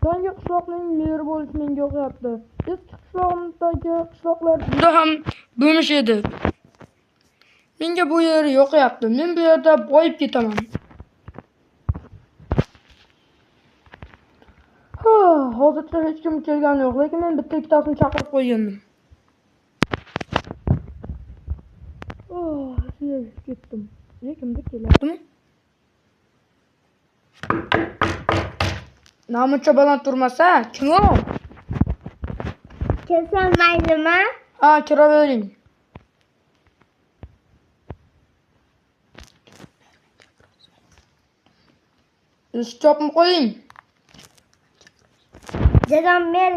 Yangi qishloqning meri bo'lish menga yoqyapti. Eski qishlog'imdagi qishloqlar juda ham bo'mish edi. Menga bu yer yoqyapti. Men bu yerda boyib ketaman. Hozircha hech kim kelgani yo'q, lekin men bitta ikkitasini chaqirib qo'ygandim. Ketdim. Kimdir kelyaptimi? Namuncha baland turmasa, kim u? Kelsam maylimi? Ha, kiravering. Eshik chopib qo'ying. Janob mer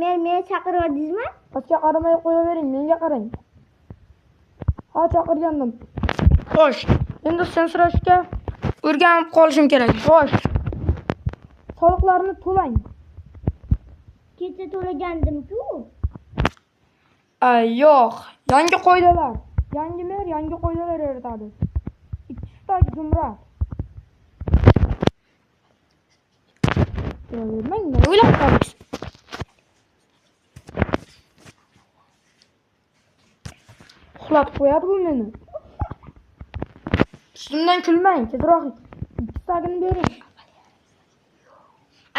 meni chaqiryapsizmi? Pastga qaramay qo'yavering, menga qarang. Ha, chaqirgandim. Xo'sh, endi sensirashga o'rganib qolishim kerak. Xo'sh. Soliqlarni to'lang. Kecha to'lagandim-ku. Yo'q, yangi qoidalar. Yangi mer yangi qoidalar yaratadi. Ikkita jumra. Bilmang, nima o'ylab qolasiz? Uxlatib qo'yadi bu meni. Ustimdan kulmang, tezroq ikkitagini bering.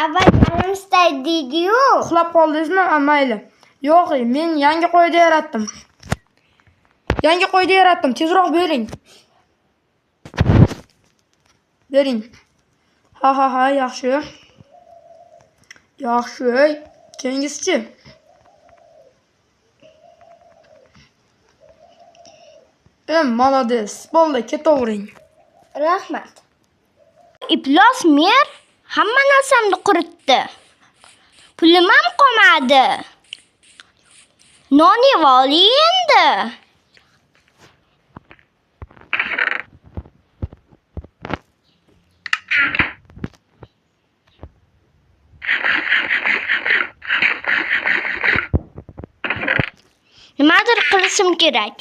Avval yarim istaydi-yu. Uxlab qoldingizmi? Mayli. Yo'q, men yangi qoida yaratdim. Tezroq bering. Bering. Ha, yaxshi. Keyingisichi? Молодец. Bo'ldi, ketavering. Rahmat. Iflos mer hamma narsamni quritdi. Pulim ham qolmadi. Non yeb oling endi. Nimadir qilishim kerak.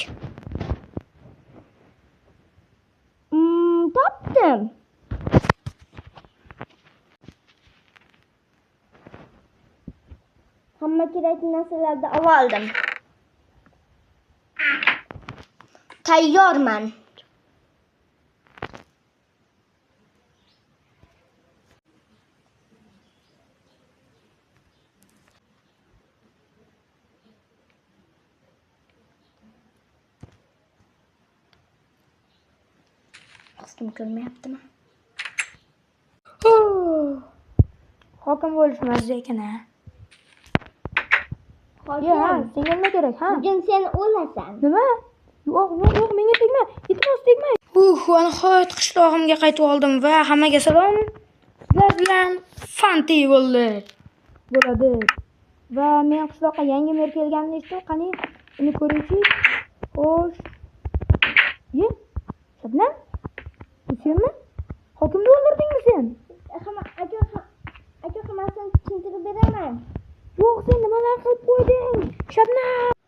Topdim. Hamma kerakli narsalarni oldim. Tayyorman. Kim ko'rmayaptimi? Hokim bo'lish mazza ekan-a. Hokim, senga nima kerak, ha? bugun sen o'lasan. Nima? Yo'q, menga tegma. Iltimos tegma. Nihoyat qishlog'imga qaytib oldim va hammaga salom. Sizlar bilan Fanti bo'ladi. Va men qishloqqa yangi mer kelganini eshitdim. Qani, uni ko'raylik. Xo'sh. Shabnam? Senmi? Hokimni o'ldirdingmi sen? Aka hammasini tushuntirib beraman. Yo'q, sen nimalar qilib qo'yding? Shabnam!